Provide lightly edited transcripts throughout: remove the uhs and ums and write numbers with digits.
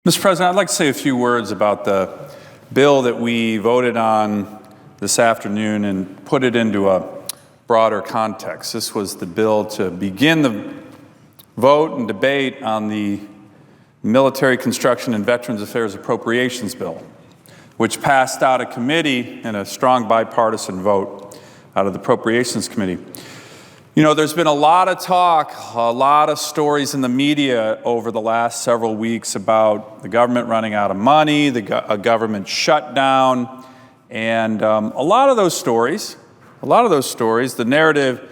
Mr. President, I'd like to say a few words about the bill that we voted on this afternoon and put it into a broader context. This was the bill to begin the vote and debate on the Military Construction and Veterans Affairs Appropriations Bill, which passed out of committee in a strong bipartisan vote out of the Appropriations Committee. You know, there's been a lot of talk, a lot of stories in the media over the last several weeks about the government running out of money, a government shutdown, and a lot of those stories, the narrative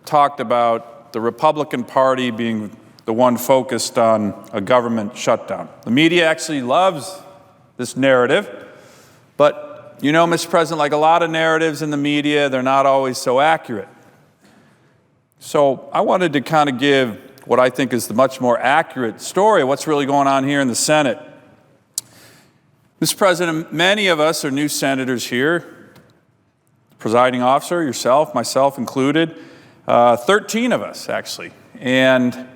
talked about the Republican Party being the one focused on a government shutdown. The media actually loves this narrative, but you know, Mr. President, like a lot of narratives in the media, they're not always so accurate. So I wanted to kind of give what I think is the much more accurate story of what's really going on here in the Senate. Mr. President, many of us are new senators here. Presiding officer, yourself, myself included, 13 of us actually. And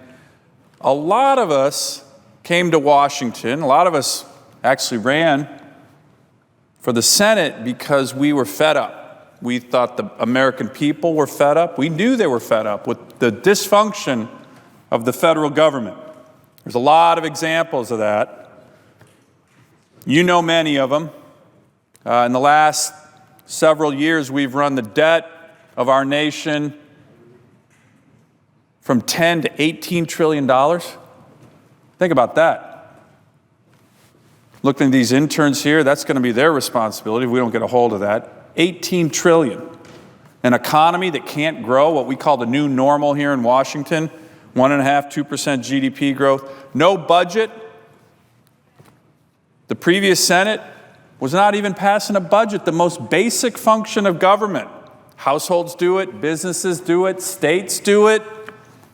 a lot of us came to Washington. A lot of us actually ran for the Senate because we were fed up. We thought the American people were fed up. We knew they were fed up with the dysfunction of the federal government. There's a lot of examples of that. You know many of them. In the last several years, we've run the debt of our nation from $10 to $18 trillion. Think about that. Looking at these interns here, that's going to be their responsibility if we don't get a hold of that. 18 trillion. An economy that can't grow, what we call the new normal here in Washington, 1.5%, 2% GDP growth. No budget. The previous Senate was not even passing a budget, the most basic function of government. Households do it, businesses do it, states do it.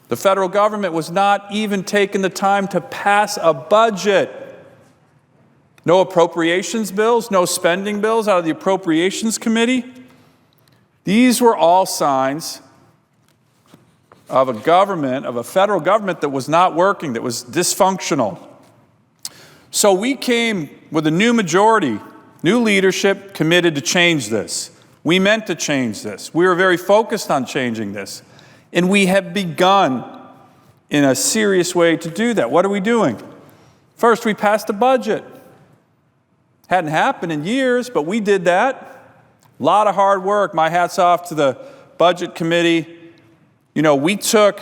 The federal government was not even taking the time to pass a budget. No appropriations bills, no spending bills out of the Appropriations Committee. These were all signs of a government, of a federal government that was not working, that was dysfunctional. So we came with a new majority, new leadership committed to change this. We meant to change this. We were very focused on changing this. And we have begun in a serious way to do that. What are we doing? First, we passed a budget. Hadn't happened in years, but we did that. A lot of hard work. My hat's off to the Budget Committee. You know, we took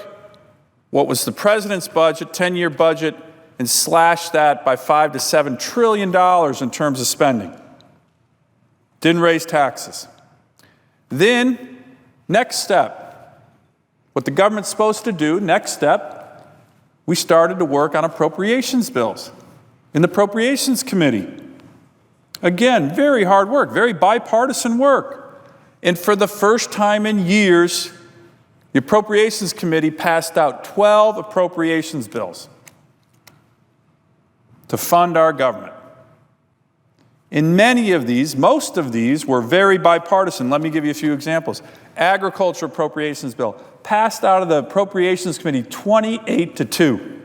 what was the president's budget, 10-year budget, and slashed that by $5 to $7 trillion in terms of spending. Didn't raise taxes. Then, next step, what the government's supposed to do, next step, we started to work on appropriations bills in the Appropriations Committee. Again, very hard work, very bipartisan work. And for the first time in years, the Appropriations Committee passed out 12 appropriations bills to fund our government. In many of these, most of these were very bipartisan. Let me give you a few examples. Agriculture Appropriations Bill passed out of the Appropriations Committee 28-2.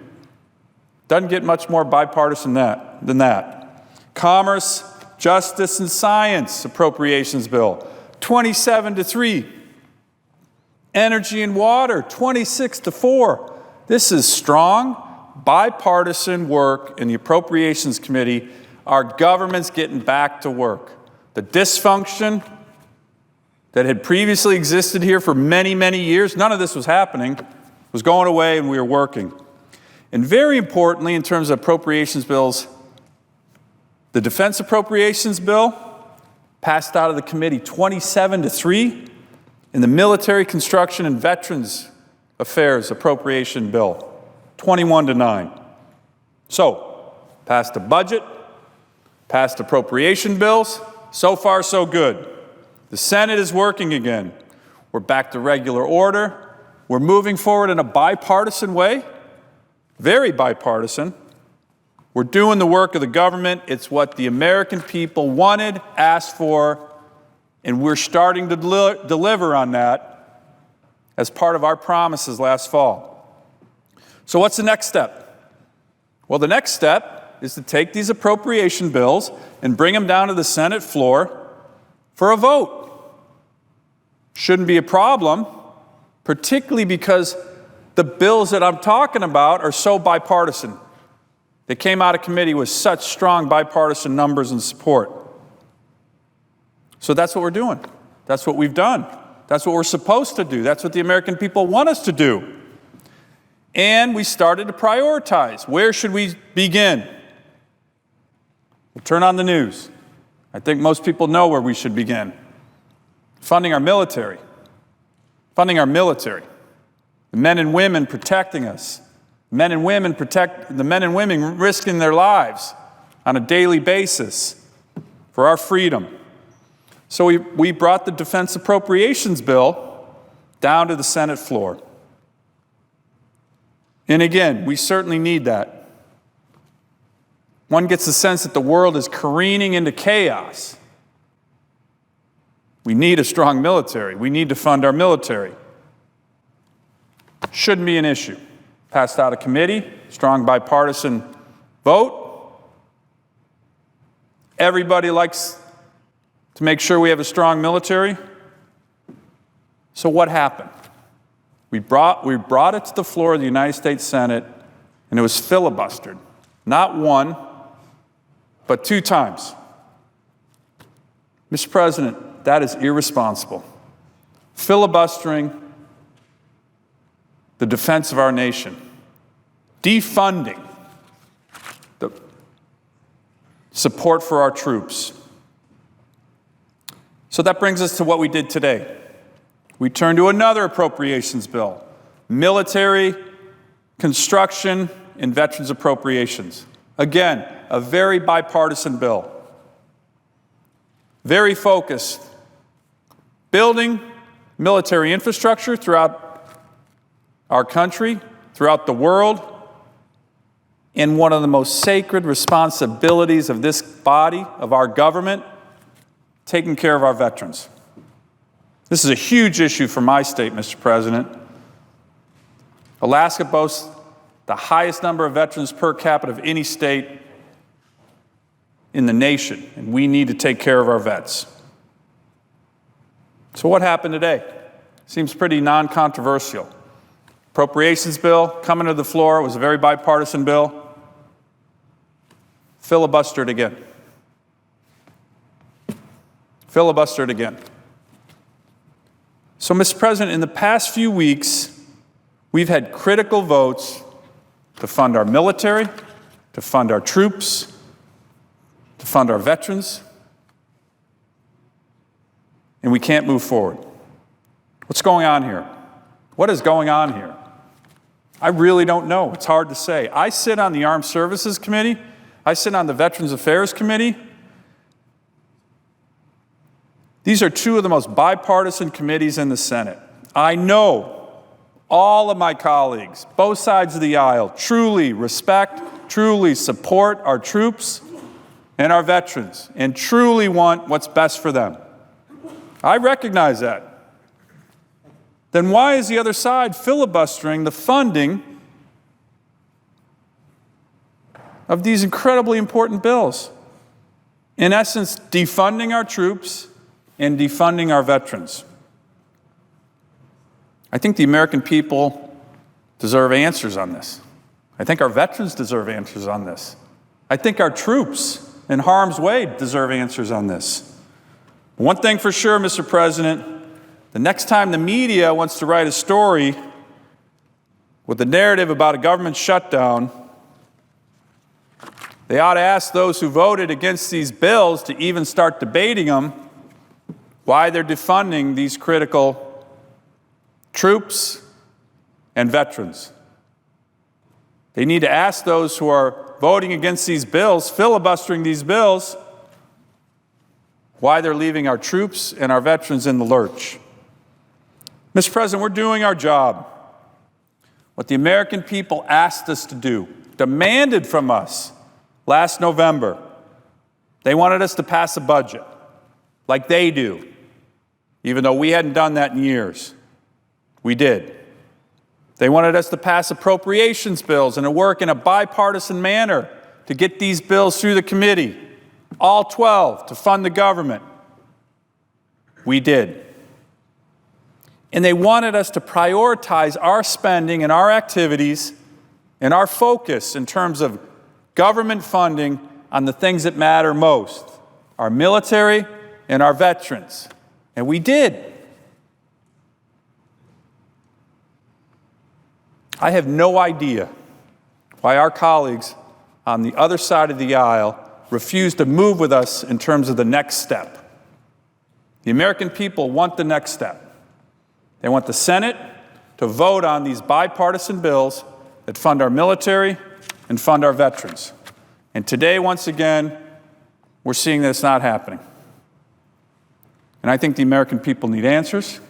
Doesn't get much more bipartisan than that. Commerce, Justice and Science Appropriations Bill, 27-3. Energy and Water, 26-4. This is strong, bipartisan work in the Appropriations Committee. Our government's getting back to work. The dysfunction that had previously existed here for many, many years, none of this was happening, was going away and we were working. And very importantly, in terms of appropriations bills, the Defense Appropriations Bill passed out of the committee 27-3, and the Military Construction and Veterans Affairs Appropriation Bill 21-9. So, passed a budget, passed appropriation bills, so far so good. The Senate is working again. We're back to regular order. We're moving forward in a bipartisan way, very bipartisan. We're doing the work of the government. It's what the American people wanted, asked for, and we're starting to deliver on that as part of our promises last fall. So what's the next step? Well, the next step is to take these appropriation bills and bring them down to the Senate floor for a vote. Shouldn't be a problem, particularly because the bills that I'm talking about are so bipartisan. They came out of committee with such strong bipartisan numbers and support. So that's what we're doing. That's what we've done. That's what we're supposed to do. That's what the American people want us to do. And we started to prioritize. Where should we begin? We'll turn on the news. I think most people know where we should begin. Funding our military. Funding our military. The men and women protecting us. The men and women risking their lives on a daily basis for our freedom. So we brought the defense appropriations bill down to the Senate floor. And again, we certainly need that. One gets the sense that the world is careening into chaos. We need a strong military. We need to fund our military. Shouldn't be an issue. Passed out of committee, strong bipartisan vote. Everybody likes to make sure we have a strong military. So what happened? We brought it to the floor of the United States Senate, and it was filibustered. Not one, but 2 times. Mr. President, that is irresponsible. Filibustering the defense of our nation. Defunding the support for our troops. So that brings us to what we did today. We turned to another appropriations bill, military, construction, and veterans appropriations. Again, a very bipartisan bill. Very focused. Building military infrastructure throughout our country, throughout the world, and one of the most sacred responsibilities of this body, of our government, taking care of our veterans. This is a huge issue for my state, Mr. President. Alaska boasts the highest number of veterans per capita of any state in the nation, and we need to take care of our vets. So what happened today? Seems pretty non-controversial. Appropriations bill coming to the floor. It was a very bipartisan bill. Filibustered again. Filibustered again. So, Mr. President, in the past few weeks, we've had critical votes to fund our military, to fund our troops, to fund our veterans, and we can't move forward. What's going on here? What is going on here? I really don't know. It's hard to say. I sit on the Armed Services Committee. I sit on the Veterans Affairs Committee. These are 2 of the most bipartisan committees in the Senate. I know all of my colleagues, both sides of the aisle, truly respect, truly support our troops and our veterans, and truly want what's best for them. I recognize that. Then why is the other side filibustering the funding of these incredibly important bills? In essence, defunding our troops and defunding our veterans. I think the American people deserve answers on this. I think our veterans deserve answers on this. I think our troops in harm's way deserve answers on this. One thing for sure, Mr. President, the next time the media wants to write a story with a narrative about a government shutdown, they ought to ask those who voted against these bills to even start debating them why they're defunding these critical troops and veterans. They need to ask those who are voting against these bills, filibustering these bills, why they're leaving our troops and our veterans in the lurch. Mr. President, we're doing our job. What the American people asked us to do, demanded from us last November. They wanted us to pass a budget like they do, even though we hadn't done that in years. We did. They wanted us to pass appropriations bills and to work in a bipartisan manner to get these bills through the committee, all 12, to fund the government. We did. And they wanted us to prioritize our spending and our activities and our focus in terms of government funding on the things that matter most, our military and our veterans. And we did. I have no idea why our colleagues on the other side of the aisle refuse to move with us in terms of the next step. The American people want the next step. They want the Senate to vote on these bipartisan bills that fund our military and fund our veterans. And today, once again, we're seeing that it's not happening. And I think the American people need answers.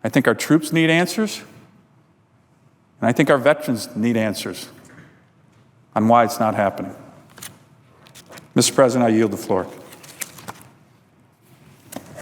I think our troops need answers. And I think our veterans need answers on why it's not happening. Mr. President, I yield the floor.